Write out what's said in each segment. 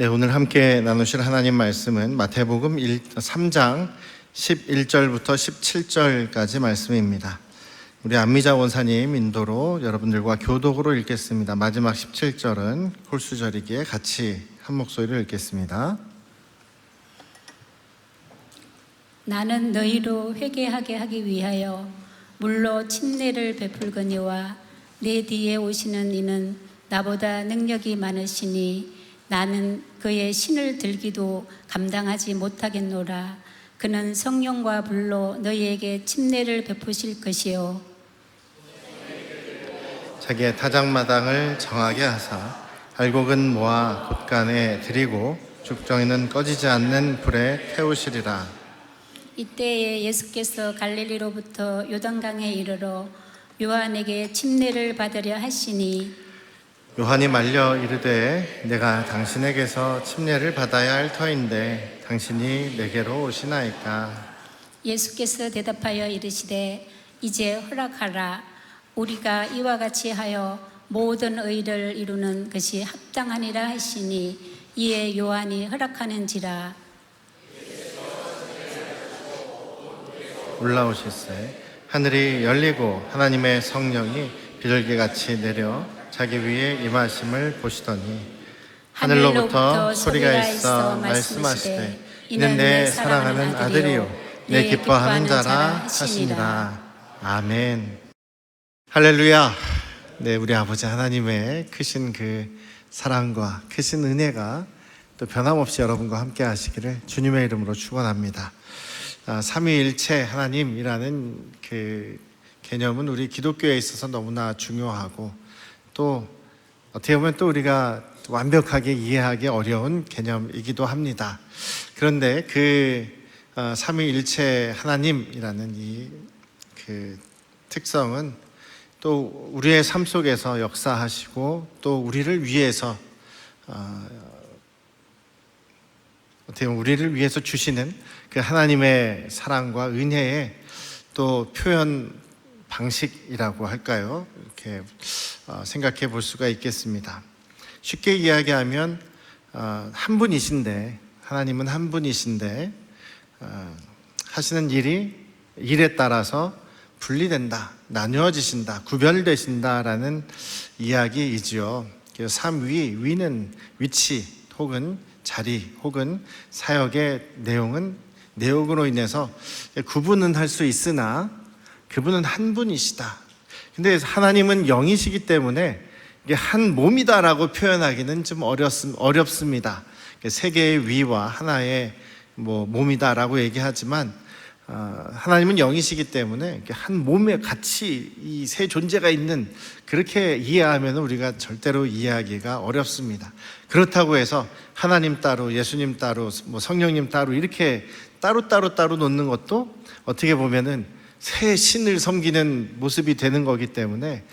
네, 오늘 함께 나누실 하나님 말씀은 마태복음 3장 11절부터 17절까지 말씀입니다. 우리 안미자 원사님 인도로 여러분들과 교독으로 읽겠습니다. 마지막 17절은 홀수절이기에 같이 한 목소리로 읽겠습니다. 나는 너희로 회개하게 하기 위하여 물로 침례를 베풀거니와 내 뒤에 오시는 이는 나보다 능력이 많으시니 나는 그의 신을 들기도 감당하지 못하겠노라. 그는 성령과 불로 너희에게 침례를 베푸실 것이요 자기의 타작마당을 정하게 하사 알곡은 모아 곳간에 들이고 죽정이는 꺼지지 않는 불에 태우시리라. 이때에 예수께서 갈릴리로부터 요단강에 이르러 요한에게 침례를 받으려 하시니 요한이 말려 이르되 내가 당신에게서 침례를 받아야 할 터인데 당신이 내게로 오시나이까. 예수께서 대답하여 이르시되 이제 허락하라. 우리가 이와 같이 하여 모든 의를 이루는 것이 합당하니라 하시니 이에 요한이 허락하는지라. 올라오실세 하늘이 열리고 하나님의 성령이 비둘기같이 내려 자기 위에 임하심을 보시더니 하늘로부터 소리가 있어 말씀하시되 이는 내 사랑하는 아들이요 내 기뻐하는 자라 하시니라. 아멘. 할렐루야. 네, 우리 아버지 하나님의 크신 그 사랑과 크신 은혜가 또 변함없이 여러분과 함께 하시기를 주님의 이름으로 축원합니다. 삼위일체 하나님이라는 그 개념은 우리 기독교에 있어서 너무나 중요하고 또 어떻게 보면 또 우리가 완벽하게 이해하기 어려운 개념이기도 합니다. 그런데 그 삼위일체 하나님이라는 이 그 특성은 또 우리의 삶 속에서 역사하시고 또 우리를 위해서 어떻게 보면 우리를 위해서 주시는 그 하나님의 사랑과 은혜의 또 표현 방식이라고 할까요? 이렇게 생각해 볼 수가 있겠습니다. 쉽게 이야기하면 한 분이신데 하나님은 한 분이신데 하시는 일에 따라서 분리된다, 나누어지신다, 구별되신다라는 이야기이지요. 위는 위치 혹은 자리 혹은 사역의 내용으로 인해서 구분은 할 수 있으나 그분은 한 분이시다. 근데 하나님은 영이시기 때문에 이게 한 몸이다라고 표현하기는 좀 어렵습니다. 세계의 위와 하나의 몸이다라고 얘기하지만 하나님은 영이시기 때문에 한 몸에 같이 이 세 존재가 있는 그렇게 이해하면 우리가 절대로 이해하기가 어렵습니다. 그렇다고 해서 하나님 따로, 예수님 따로, 성령님 따로 이렇게 따로 놓는 것도 어떻게 보면은 새 신을 섬기는 모습이 되는 거기 때문에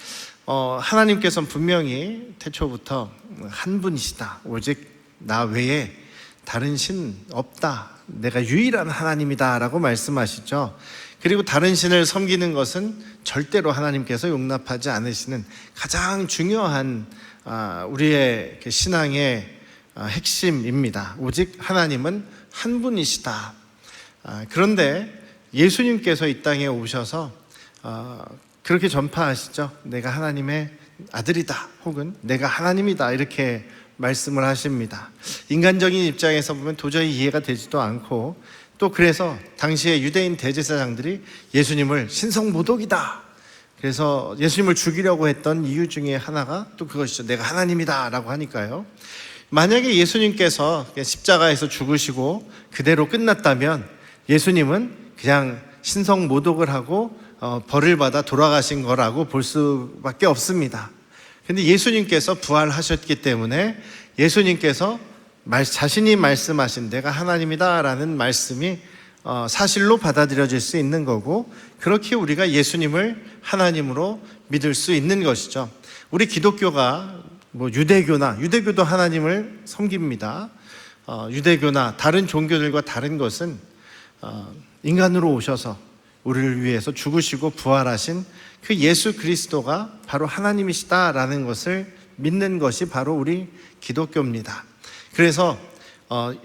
하나님께서는 분명히 태초부터 한 분이시다. 오직 나 외에 다른 신 없다. 내가 유일한 하나님이다 라고 말씀하시죠. 그리고 다른 신을 섬기는 것은 절대로 하나님께서 용납하지 않으시는 가장 중요한 우리의 신앙의 핵심입니다. 오직 하나님은 한 분이시다. 그런데 예수님께서 이 땅에 오셔서 그렇게 전파하시죠. 내가 하나님의 아들이다 혹은 내가 하나님이다 이렇게 말씀을 하십니다. 인간적인 입장에서 보면 도저히 이해가 되지도 않고 또 그래서 당시에 유대인 대제사장들이 예수님을 신성모독이다. 그래서 예수님을 죽이려고 했던 이유 중에 하나가 또 그것이죠. 내가 하나님이다 라고 하니까요. 만약에 예수님께서 십자가에서 죽으시고 그대로 끝났다면 예수님은 그냥 신성모독을 하고 벌을 받아 돌아가신 거라고 볼 수밖에 없습니다. 근데 예수님께서 부활하셨기 때문에 예수님께서 자신이 말씀하신 내가 하나님이다 라는 말씀이 사실로 받아들여질 수 있는 거고 그렇게 우리가 예수님을 하나님으로 믿을 수 있는 것이죠. 우리 기독교가 유대교도 하나님을 섬깁니다. 유대교나 다른 종교들과 다른 것은 인간으로 오셔서 우리를 위해서 죽으시고 부활하신 그 예수 그리스도가 바로 하나님이시다라는 것을 믿는 것이 바로 우리 기독교입니다. 그래서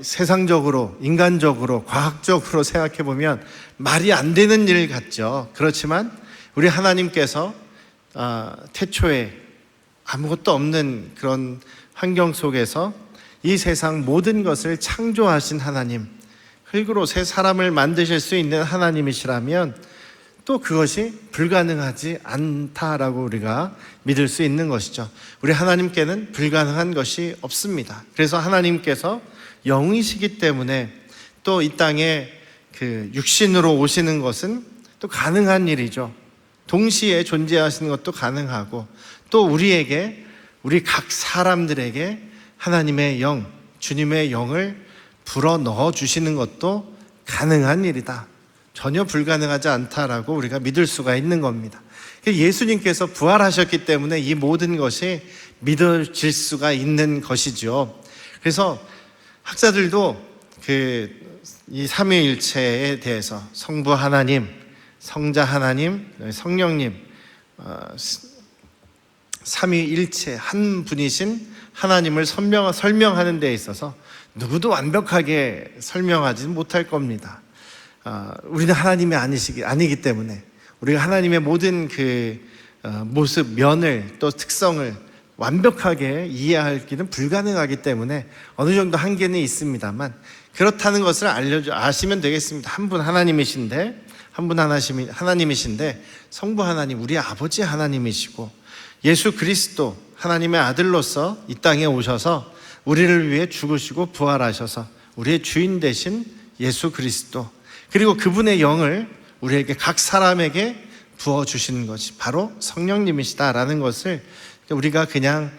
세상적으로, 인간적으로, 과학적으로 생각해 보면 말이 안 되는 일 같죠. 그렇지만 우리 하나님께서 태초에 아무것도 없는 그런 환경 속에서 이 세상 모든 것을 창조하신 하나님, 흙으로 새 사람을 만드실 수 있는 하나님이시라면 또 그것이 불가능하지 않다라고 우리가 믿을 수 있는 것이죠. 우리 하나님께는 불가능한 것이 없습니다. 그래서 하나님께서 영이시기 때문에 또 이 땅에 그 육신으로 오시는 것은 또 가능한 일이죠. 동시에 존재하시는 것도 가능하고, 또 우리 각 사람들에게 하나님의 영, 주님의 영을 불어 넣어 주시는 것도 가능한 일이다. 전혀 불가능하지 않다라고 우리가 믿을 수가 있는 겁니다. 예수님께서 부활하셨기 때문에 이 모든 것이 믿어질 수가 있는 것이죠. 그래서 학자들도 이 삼위일체에 대해서 성부 하나님, 성자 하나님, 성령님, 삼위일체 한 분이신 하나님을 설명하는 데 있어서 누구도 완벽하게 설명하지는 못할 겁니다. 우리는 하나님이 아니기 때문에 우리가 하나님의 모든 모습, 면을 또 특성을 완벽하게 이해하기는 불가능하기 때문에 어느 정도 한계는 있습니다만, 그렇다는 것을 아시면 되겠습니다. 한 분 하나님이신데 성부 하나님, 우리 아버지 하나님이시고, 예수 그리스도 하나님의 아들로서 이 땅에 오셔서 우리를 위해 죽으시고 부활하셔서 우리의 주인 되신 예수 그리스도, 그리고 그분의 영을 우리에게 각 사람에게 부어주시는 것이 바로 성령님이시다라는 것을 우리가 그냥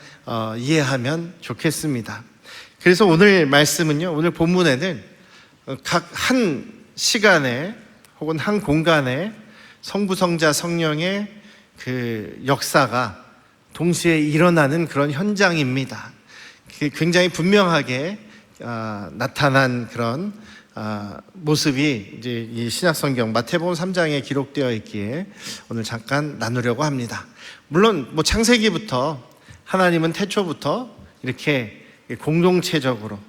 이해하면 좋겠습니다. 그래서 오늘 말씀은요, 오늘 본문에는 각 한 시간에 혹은 한 공간에 성부, 성자, 성령의 그 역사가 동시에 일어나는 그런 현장입니다. 굉장히 분명하게 나타난 그런 모습이 이제 이 신약성경 마태복음 3장에 기록되어 있기에 오늘 잠깐 나누려고 합니다. 물론 창세기부터 하나님은 태초부터 이렇게 공동체적으로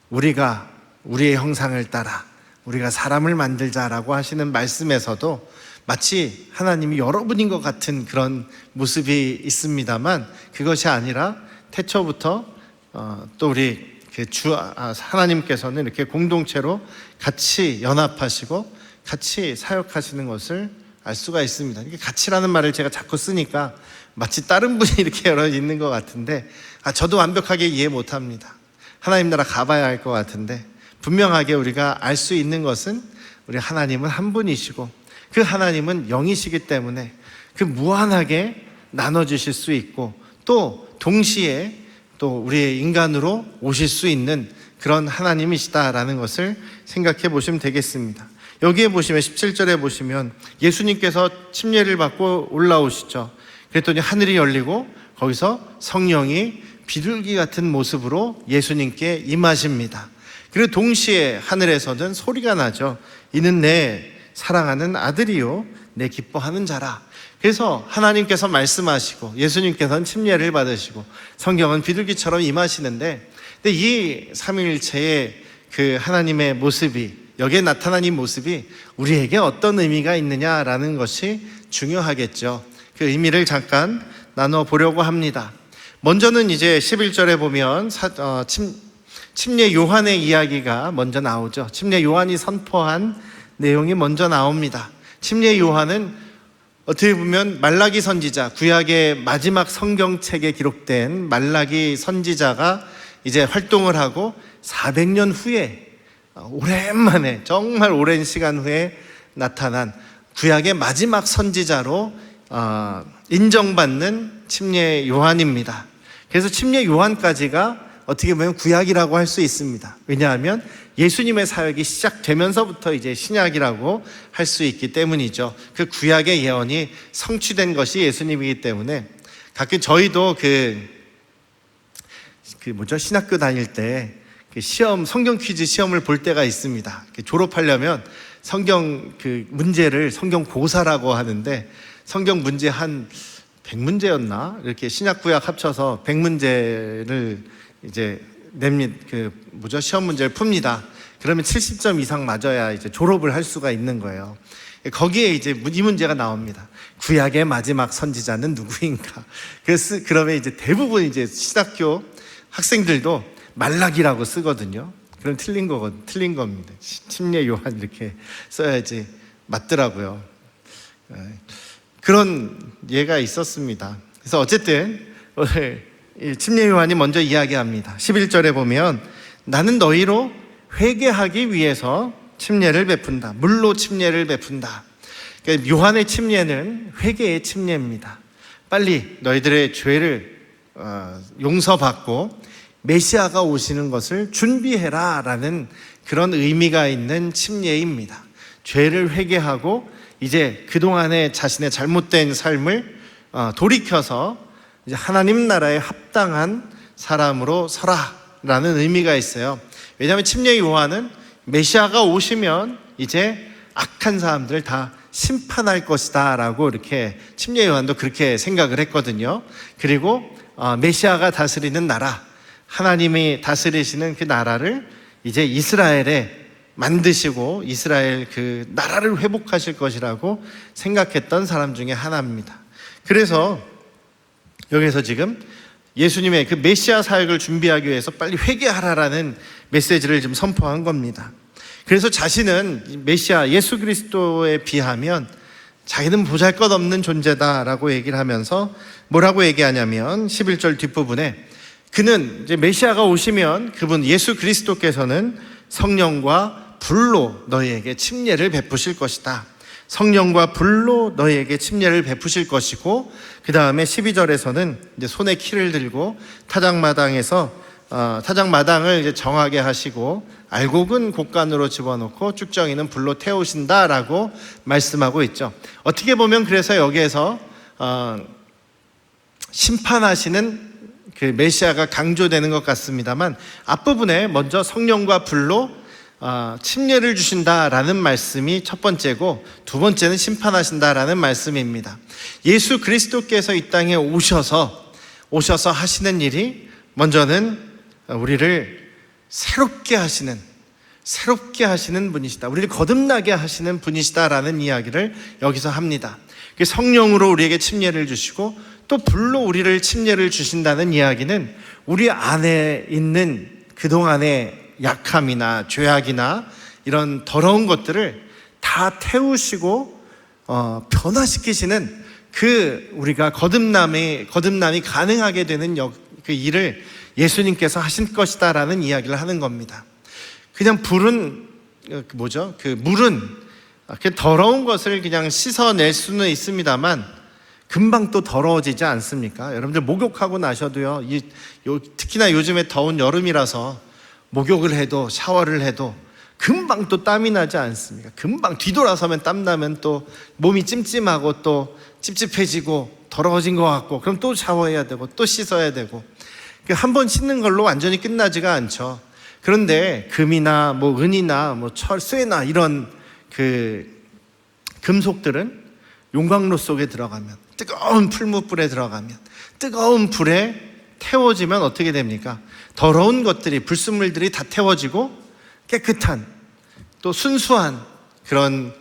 우리의 형상을 따라 우리가 사람을 만들자라고 하시는 말씀에서도 마치 하나님이 여러분인 것 같은 그런 모습이 있습니다만, 그것이 아니라 태초부터 또 우리 하나님께서는 이렇게 공동체로 같이 연합하시고 같이 사역하시는 것을 알 수가 있습니다. 이게 같이라는 말을 제가 자꾸 쓰니까 마치 다른 분이 이렇게 여러 있는 것 같은데, 저도 완벽하게 이해 못합니다. 하나님 나라 가봐야 할 것 같은데, 분명하게 우리가 알 수 있는 것은 우리 하나님은 한 분이시고 그 하나님은 영이시기 때문에 그 무한하게 나눠주실 수 있고, 또 동시에 또 우리의 인간으로 오실 수 있는 그런 하나님이시다라는 것을 생각해 보시면 되겠습니다. 여기에 보시면 17절에 보시면 예수님께서 침례를 받고 올라오시죠. 그랬더니 하늘이 열리고 거기서 성령이 비둘기 같은 모습으로 예수님께 임하십니다. 그리고 동시에 하늘에서는 소리가 나죠. 이는 내 사랑하는 아들이요 내 기뻐하는 자라. 그래서 하나님께서 말씀하시고 예수님께서는 침례를 받으시고 성경은 비둘기처럼 임하시는데, 근데 이 삼위일체의 그 하나님의 모습이, 여기에 나타난 이 모습이 우리에게 어떤 의미가 있느냐라는 것이 중요하겠죠. 그 의미를 잠깐 나눠 보려고 합니다. 먼저는 이제 11절에 보면 침례 요한의 이야기가 먼저 나오죠. 침례 요한이 선포한 내용이 먼저 나옵니다. 침례 요한은 어떻게 보면 말라기 선지자, 구약의 마지막 성경책에 기록된 말라기 선지자가 이제 활동을 하고 400년 후에, 오랜만에, 정말 오랜 시간 후에 나타난 구약의 마지막 선지자로 인정받는 침례 요한입니다. 그래서 침례 요한까지가 어떻게 보면 구약이라고 할 수 있습니다. 왜냐하면 예수님의 사역이 시작되면서부터 이제 신약이라고 할 수 있기 때문이죠. 그 구약의 예언이 성취된 것이 예수님이기 때문에, 가끔 저희도 신학교 다닐 때 성경 퀴즈 시험을 볼 때가 있습니다. 졸업하려면 성경 문제를 성경 고사라고 하는데, 성경 문제 한 100문제였나? 이렇게 신약 구약 합쳐서 100문제를 이제 시험 문제를 풉니다. 그러면 70점 이상 맞아야 이제 졸업을 할 수가 있는 거예요. 거기에 이제 이 문제가 나옵니다. 구약의 마지막 선지자는 누구인가? 그러면 이제 대부분 이제 신학교 학생들도 말라기라고 쓰거든요. 그럼 틀린 겁니다. 침례 요한 이렇게 써야지 맞더라고요. 그런 예가 있었습니다. 그래서 어쨌든 오늘 침례 요한이 먼저 이야기합니다. 11절에 보면 나는 너희로 회개하기 위해서 침례를 베푼다. 물로 침례를 베푼다. 그러니까 요한의 침례는 회개의 침례입니다. 빨리 너희들의 죄를 용서받고 메시아가 오시는 것을 준비해라 라는 그런 의미가 있는 침례입니다. 죄를 회개하고 이제 그동안의 자신의 잘못된 삶을 돌이켜서 이제 하나님 나라에 합당한 사람으로 서라라는 의미가 있어요. 왜냐하면 침례 요한은 메시아가 오시면 이제 악한 사람들을 다 심판할 것이다 라고 이렇게 침례 요한도 그렇게 생각을 했거든요. 그리고 메시아가 다스리는 나라, 하나님이 다스리시는 그 나라를 이제 이스라엘에 만드시고 이스라엘 그 나라를 회복하실 것이라고 생각했던 사람 중에 하나입니다. 그래서 여기서 지금 예수님의 그 메시아 사역을 준비하기 위해서 빨리 회개하라라는 메시지를 좀 선포한 겁니다. 그래서 자신은 메시아 예수 그리스도에 비하면 자기는 보잘것없는 존재다라고 얘기를 하면서 뭐라고 얘기하냐면 11절 뒷부분에 그는 이제 메시아가 오시면 그분 예수 그리스도께서는 성령과 불로 너희에게 침례를 베푸실 것이다. 성령과 불로 너희에게 침례를 베푸실 것이고, 그 다음에 12절에서는 이제 손에 키를 들고 타작마당을 이제 정하게 하시고 알곡은 곡간으로 집어넣고 쭉정이는 불로 태우신다라고 말씀하고 있죠. 어떻게 보면 그래서 여기에서 심판하시는 그 메시아가 강조되는 것 같습니다만 앞부분에 먼저 성령과 불로 침례를 주신다라는 말씀이 첫 번째고, 두 번째는 심판하신다라는 말씀입니다. 예수 그리스도께서 이 땅에 오셔서 하시는 일이 먼저는 우리를 새롭게 하시는 분이시다. 우리를 거듭나게 하시는 분이시다라는 이야기를 여기서 합니다. 성령으로 우리에게 침례를 주시고 또 불로 우리를 침례를 주신다는 이야기는 우리 안에 있는 그동안의 약함이나 죄악이나 이런 더러운 것들을 다 태우시고 변화시키시는 그 우리가 거듭남이 가능하게 되는 그 일을 예수님께서 하신 것이다라는 이야기를 하는 겁니다. 그냥 물은 더러운 것을 그냥 씻어낼 수는 있습니다만 금방 또 더러워지지 않습니까? 여러분들 목욕하고 나셔도요, 특히나 요즘에 더운 여름이라서 목욕을 해도 샤워를 해도 금방 또 땀이 나지 않습니까? 금방 뒤돌아서면 땀 나면 또 몸이 찜찜하고 또 찝찝해지고 더러워진 것 같고, 그럼 또 샤워해야 되고 또 씻어야 되고, 한 번 씻는 걸로 완전히 끝나지가 않죠. 그런데 금이나 은이나 철, 쇠나 이런 그 금속들은 용광로 속에 들어가면, 뜨거운 풀무불에 들어가면, 뜨거운 불에 태워지면 어떻게 됩니까? 더러운 것들이, 불순물들이 다 태워지고 깨끗한 또 순수한 그런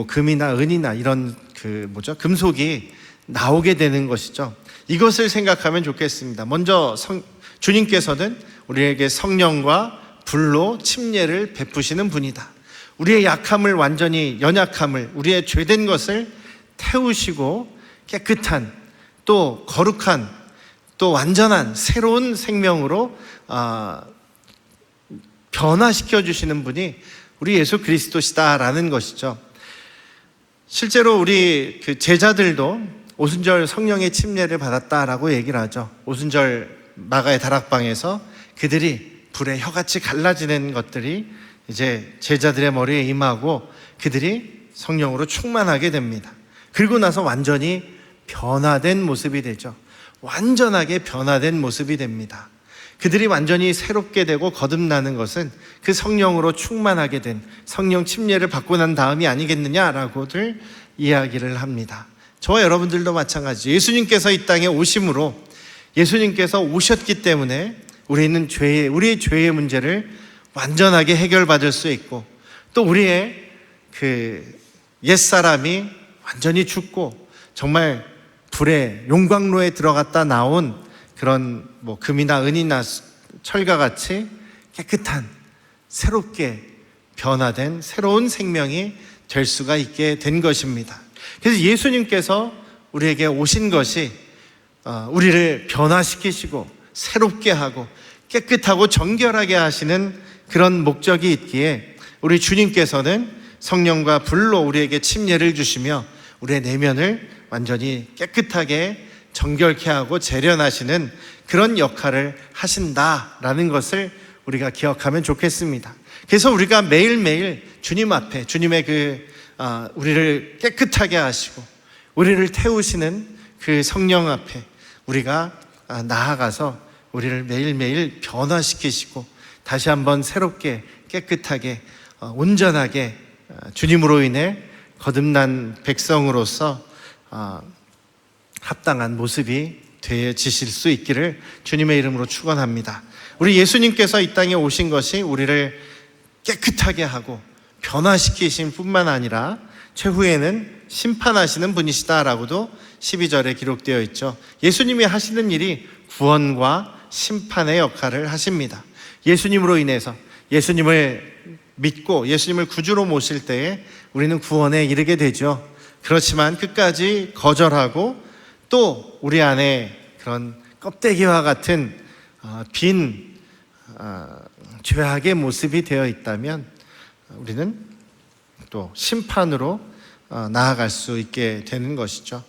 금이나 은이나 이런 금속이 나오게 되는 것이죠. 이것을 생각하면 좋겠습니다. 먼저 주님께서는 우리에게 성령과 불로 침례를 베푸시는 분이다. 우리의 약함을 완전히, 연약함을, 우리의 죄된 것을 태우시고 깨끗한 또 거룩한 또 완전한 새로운 생명으로 변화시켜 주시는 분이 우리 예수 그리스도시다라는 것이죠. 실제로 우리 그 제자들도 오순절 성령의 침례를 받았다라고 얘기를 하죠. 오순절 마가의 다락방에서 그들이 불에 혀같이 갈라지는 것들이 이제 제자들의 머리에 임하고 그들이 성령으로 충만하게 됩니다. 그리고 나서 완전히 변화된 모습이 되죠. 완전하게 변화된 모습이 됩니다. 그들이 완전히 새롭게 되고 거듭나는 것은 그 성령으로 충만하게 된, 성령 침례를 받고 난 다음이 아니겠느냐라고들 이야기를 합니다. 저와 여러분들도 마찬가지죠. 예수님께서 이 땅에 오심으로, 예수님께서 오셨기 때문에 우리의 죄의 문제를 완전하게 해결받을 수 있고, 또 우리의 그 옛사람이 완전히 죽고 정말 불에 용광로에 들어갔다 나온 그런 금이나 은이나 철과 같이 깨끗한 새롭게 변화된 새로운 생명이 될 수가 있게 된 것입니다. 그래서 예수님께서 우리에게 오신 것이 우리를 변화시키시고 새롭게 하고 깨끗하고 정결하게 하시는 그런 목적이 있기에 우리 주님께서는 성령과 불로 우리에게 침례를 주시며 우리의 내면을 완전히 깨끗하게 정결케 하고 재련하시는 그런 역할을 하신다라는 것을 우리가 기억하면 좋겠습니다. 그래서 우리가 매일매일 주님 앞에 주님의 우리를 깨끗하게 하시고 우리를 태우시는 그 성령 앞에 우리가 나아가서 우리를 매일매일 변화시키시고 다시 한번 새롭게 깨끗하게 온전하게 주님으로 인해 거듭난 백성으로서 합당한 모습이 되어지실 수 있기를 주님의 이름으로 축원합니다. 우리 예수님께서 이 땅에 오신 것이 우리를 깨끗하게 하고 변화시키신 뿐만 아니라 최후에는 심판하시는 분이시다라고도 12절에 기록되어 있죠. 예수님이 하시는 일이 구원과 심판의 역할을 하십니다. 예수님으로 인해서 예수님을 믿고 예수님을 구주로 모실 때에 우리는 구원에 이르게 되죠. 그렇지만 끝까지 거절하고 또 우리 안에 그런 껍데기와 같은 빈 죄악의 모습이 되어 있다면 우리는 또 심판으로 나아갈 수 있게 되는 것이죠.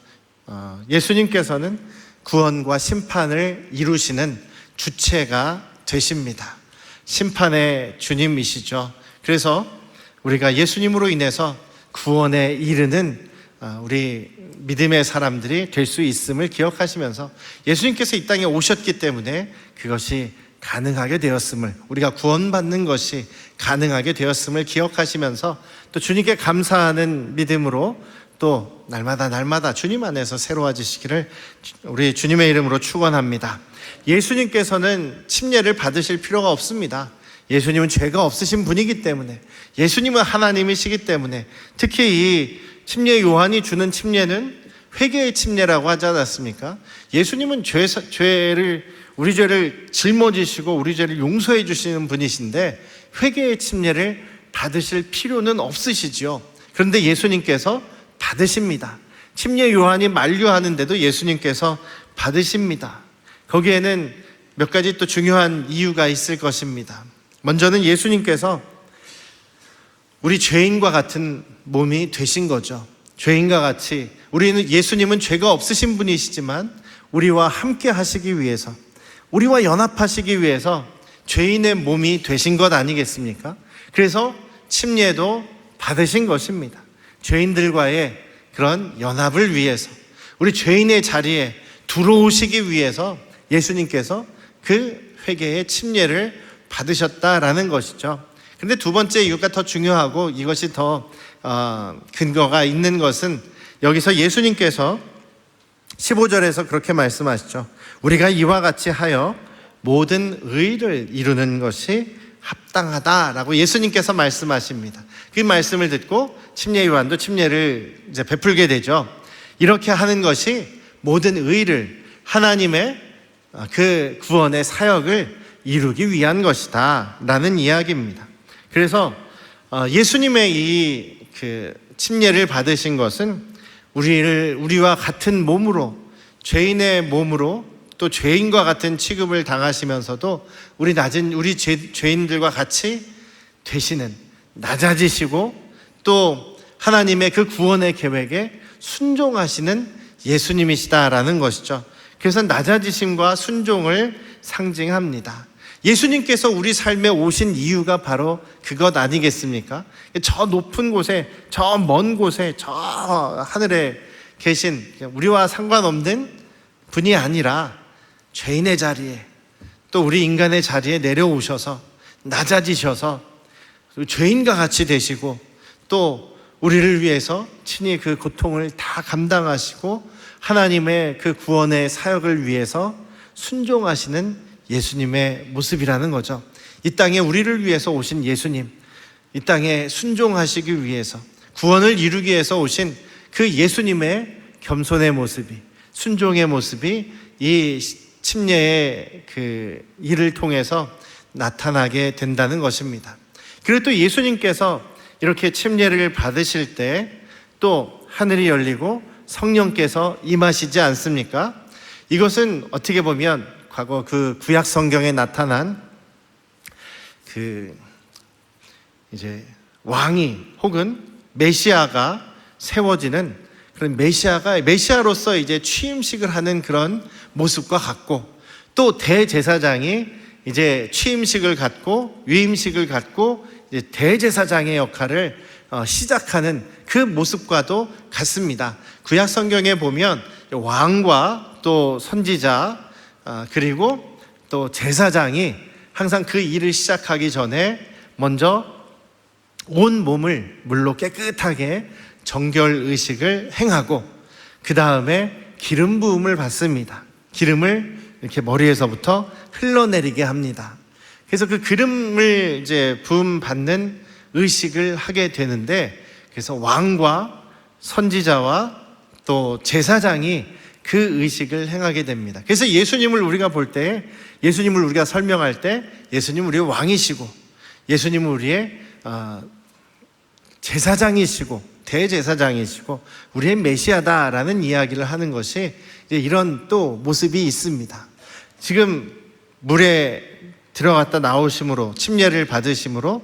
예수님께서는 구원과 심판을 이루시는 주체가 되십니다. 심판의 주님이시죠. 그래서 우리가 예수님으로 인해서 구원에 이르는 우리 믿음의 사람들이 될 수 있음을 기억하시면서 예수님께서 이 땅에 오셨기 때문에 그것이 가능하게 되었음을, 우리가 구원받는 것이 가능하게 되었음을 기억하시면서 또 주님께 감사하는 믿음으로 또 날마다 주님 안에서 새로워지시기를 우리 주님의 이름으로 축원합니다. 예수님께서는 침례를 받으실 필요가 없습니다. 예수님은 죄가 없으신 분이기 때문에, 예수님은 하나님이시기 때문에, 특히 이 침례 요한이 주는 침례는 회개의 침례라고 하지 않았습니까? 예수님은 우리 죄를 짊어지시고 우리 죄를 용서해 주시는 분이신데 회개의 침례를 받으실 필요는 없으시죠. 그런데 예수님께서 받으십니다. 침례 요한이 만류하는데도 예수님께서 받으십니다. 거기에는 몇 가지 또 중요한 이유가 있을 것입니다. 먼저는 예수님께서 우리 죄인과 같은 몸이 되신 거죠. 죄인과 같이 예수님은 죄가 없으신 분이시지만 우리와 함께 하시기 위해서, 우리와 연합하시기 위해서 죄인의 몸이 되신 것 아니겠습니까? 그래서 침례도 받으신 것입니다. 죄인들과의 그런 연합을 위해서, 우리 죄인의 자리에 들어오시기 위해서 예수님께서 그 회개의 침례를 받으셨다라는 것이죠. 그런데 두 번째 이유가 더 중요하고 이것이 더 근거가 있는 것은 여기서 예수님께서 15절에서 그렇게 말씀하시죠. 우리가 이와 같이 하여 모든 의를 이루는 것이 합당하다라고 예수님께서 말씀하십니다. 그 말씀을 듣고 침례 요한도 침례를 이제 베풀게 되죠. 이렇게 하는 것이 모든 의를, 하나님의 그 구원의 사역을 이루기 위한 것이다 라는 이야기입니다. 그래서 예수님의 이 침례를 받으신 것은 우리와 같은 몸으로, 죄인의 몸으로 또 죄인과 같은 취급을 당하시면서도 우리 죄인들과 같이 되시는, 낮아지시고 또 하나님의 그 구원의 계획에 순종하시는 예수님이시다라는 것이죠. 그래서 낮아지심과 순종을 상징합니다. 예수님께서 우리 삶에 오신 이유가 바로 그것 아니겠습니까? 저 높은 곳에, 저 먼 곳에, 저 하늘에 계신 우리와 상관없는 분이 아니라 죄인의 자리에, 또 우리 인간의 자리에 내려오셔서 낮아지셔서 죄인과 같이 되시고 또 우리를 위해서 친히 그 고통을 다 감당하시고 하나님의 그 구원의 사역을 위해서 순종하시는 예수님의 모습이라는 거죠. 이 땅에 우리를 위해서 오신 예수님, 이 땅에 순종하시기 위해서, 구원을 이루기 위해서 오신 그 예수님의 겸손의 모습이, 순종의 모습이 이 침례의 그 일을 통해서 나타나게 된다는 것입니다. 그리고 또 예수님께서 이렇게 침례를 받으실 때 또 하늘이 열리고 성령께서 임하시지 않습니까? 이것은 어떻게 보면 과거 그 구약 성경에 나타난 그 이제 왕이 혹은 메시아가 세워지는 그런 메시아로서 이제 취임식을 하는 그런 모습과 같고, 또 대제사장이 이제 취임식을 갖고 위임식을 갖고 이제 대제사장의 역할을 시작하는 그 모습과도 같습니다. 구약 성경에 보면 왕과 또 선지자 그리고 또 제사장이 항상 그 일을 시작하기 전에 먼저 온 몸을 물로 깨끗하게 정결 의식을 행하고 그 다음에 기름 부음을 받습니다. 기름을 이렇게 머리에서부터 흘러내리게 합니다. 그래서 그 기름을 이제 부음 받는 의식을 하게 되는데, 그래서 왕과 선지자와 또 제사장이 그 의식을 행하게 됩니다. 그래서 예수님을 우리가 볼 때, 예수님을 우리가 설명할 때 예수님은 우리의 왕이시고 예수님은 우리의 제사장이시고 대제사장이시고 우리의 메시아다라는 이야기를 하는 것이 이제 이런 또 모습이 있습니다. 지금 물에 들어갔다 나오심으로, 침례를 받으심으로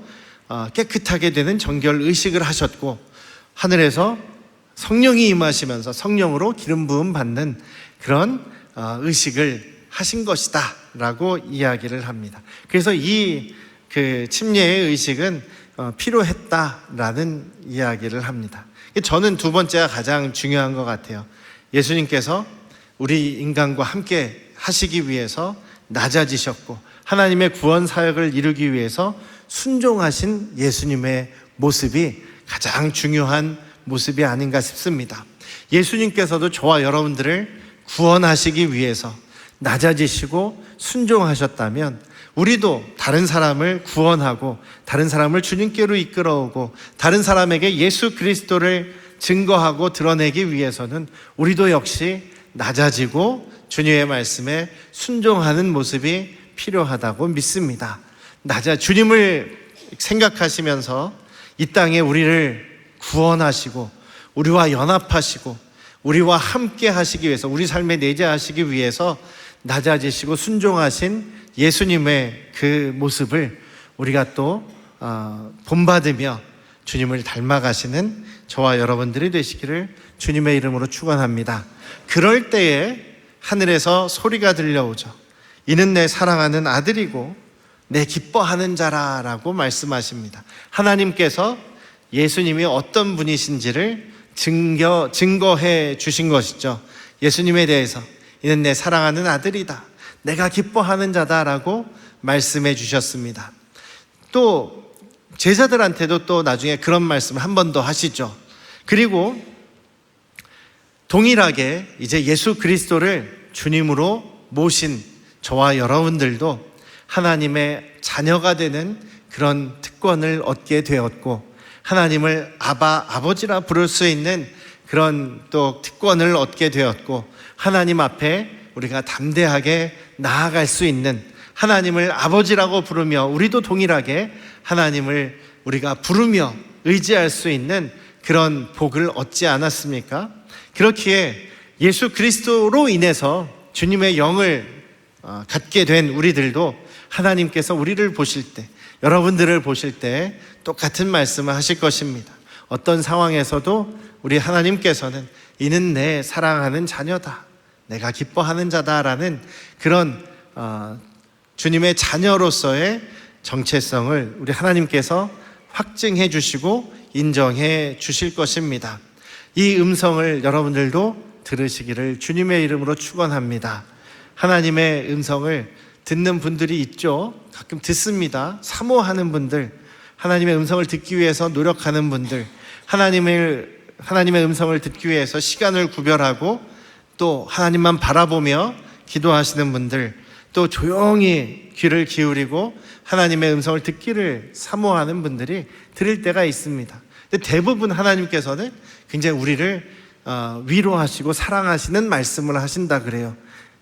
깨끗하게 되는 정결 의식을 하셨고, 하늘에서 성령이 임하시면서 성령으로 기름 부음 받는 그런 의식을 하신 것이다 라고 이야기를 합니다. 그래서 이 그 침례의 의식은 필요했다라는 이야기를 합니다. 저는 두 번째가 가장 중요한 것 같아요. 예수님께서 우리 인간과 함께 하시기 위해서 낮아지셨고 하나님의 구원 사역을 이루기 위해서 순종하신 예수님의 모습이 가장 중요한 모습이 아닌가 싶습니다. 예수님께서도 저와 여러분들을 구원하시기 위해서 낮아지시고 순종하셨다면 우리도 다른 사람을 구원하고 다른 사람을 주님께로 이끌어오고 다른 사람에게 예수 그리스도를 증거하고 드러내기 위해서는 우리도 역시 낮아지고 주님의 말씀에 순종하는 모습이 필요하다고 믿습니다. 주님을 생각하시면서 이 땅에 우리를 구원하시고 우리와 연합하시고 우리와 함께 하시기 위해서, 우리 삶에 내재하시기 위해서 낮아지시고 순종하신 예수님의 그 모습을 우리가 또 본받으며 주님을 닮아가시는 저와 여러분들이 되시기를 주님의 이름으로 축원합니다. 그럴 때에 하늘에서 소리가 들려오죠. 이는 내 사랑하는 아들이고 내 기뻐하는 자라라고 말씀하십니다. 하나님께서 예수님이 어떤 분이신지를 증거해 주신 것이죠. 예수님에 대해서 이는 내 사랑하는 아들이다, 내가 기뻐하는 자다라고 말씀해 주셨습니다. 또 제자들한테도 또 나중에 그런 말씀을 한 번 더 하시죠. 그리고 동일하게 이제 예수 그리스도를 주님으로 모신 저와 여러분들도 하나님의 자녀가 되는 그런 특권을 얻게 되었고 하나님을 아버지라 부를 수 있는 그런 또 특권을 얻게 되었고 하나님 앞에 우리가 담대하게 나아갈 수 있는, 하나님을 아버지라고 부르며 우리도 동일하게 하나님을 우리가 부르며 의지할 수 있는 그런 복을 얻지 않았습니까? 그렇기에 예수 그리스도로 인해서 주님의 영을 갖게 된 우리들도 하나님께서 우리를 보실 때, 여러분들을 보실 때 똑같은 말씀을 하실 것입니다. 어떤 상황에서도 우리 하나님께서는 이는 내 사랑하는 자녀다, 내가 기뻐하는 자다라는 그런 주님의 자녀로서의 정체성을 우리 하나님께서 확증해 주시고 인정해 주실 것입니다. 이 음성을 여러분들도 들으시기를 주님의 이름으로 축원합니다. 하나님의 음성을 듣는 분들이 있죠. 가끔 듣습니다. 사모하는 분들, 하나님의 음성을 듣기 위해서 노력하는 분들, 하나님의 음성을 듣기 위해서 시간을 구별하고 또 하나님만 바라보며 기도하시는 분들, 또 조용히 귀를 기울이고 하나님의 음성을 듣기를 사모하는 분들이 들을 때가 있습니다. 근데 대부분 하나님께서는 굉장히 우리를 위로하시고 사랑하시는 말씀을 하신다 그래요.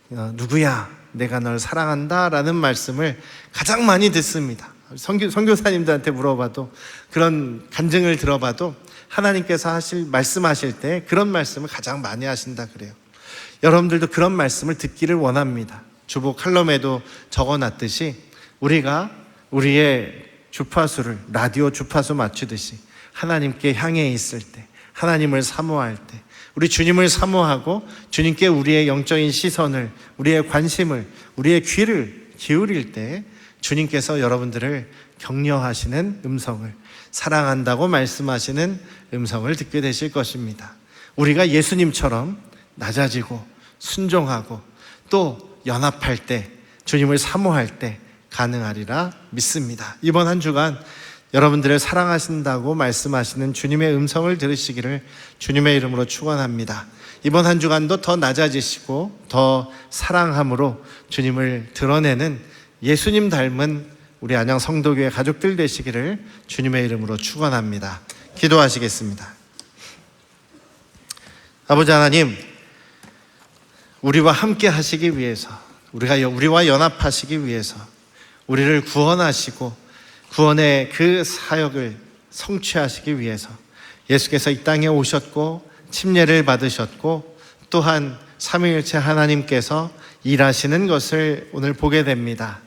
누구야, 내가 널 사랑한다 라는 말씀을 가장 많이 듣습니다. 선교사님들한테 물어봐도, 그런 간증을 들어봐도 하나님께서 말씀하실 때 그런 말씀을 가장 많이 하신다 그래요. 여러분들도 그런 말씀을 듣기를 원합니다. 주보 칼럼에도 적어놨듯이 우리가 우리의 주파수를 라디오 주파수 맞추듯이 하나님께 향해 있을 때, 하나님을 사모할 때, 우리 주님을 사모하고 주님께 우리의 영적인 시선을, 우리의 관심을, 우리의 귀를 기울일 때 주님께서 여러분들을 격려하시는 음성을, 사랑한다고 말씀하시는 음성을 듣게 되실 것입니다. 우리가 예수님처럼 낮아지고 순종하고 또 연합할 때, 주님을 사모할 때 가능하리라 믿습니다. 이번 한 주간 여러분들을 사랑하신다고 말씀하시는 주님의 음성을 들으시기를 주님의 이름으로 축원합니다. 이번 한 주간도 더 낮아지시고 더 사랑함으로 주님을 드러내는 예수님 닮은 우리 안양 성도교회 가족들 되시기를 주님의 이름으로 축원합니다. 기도하시겠습니다. 아버지 하나님, 우리와 함께 하시기 위해서, 우리와 연합하시기 위해서 우리를 구원하시고 구원의 그 사역을 성취하시기 위해서 예수께서 이 땅에 오셨고 침례를 받으셨고 또한 삼위일체 하나님께서 일하시는 것을 오늘 보게 됩니다.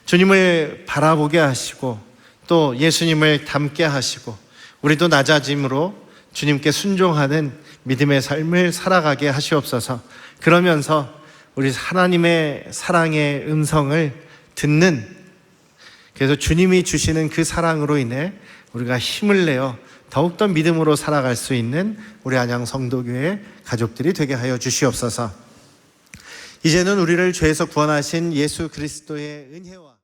주님을 바라보게 하시고 또 예수님을 닮게 하시고 우리도 낮아짐으로 주님께 순종하는 믿음의 삶을 살아가게 하시옵소서. 그러면서 우리 하나님의 사랑의 음성을 듣는, 그래서 주님이 주시는 그 사랑으로 인해 우리가 힘을 내어 더욱더 믿음으로 살아갈 수 있는 우리 안양 성도교회 가족들이 되게 하여 주시옵소서. 이제는 우리를 죄에서 구원하신 예수 그리스도의 은혜와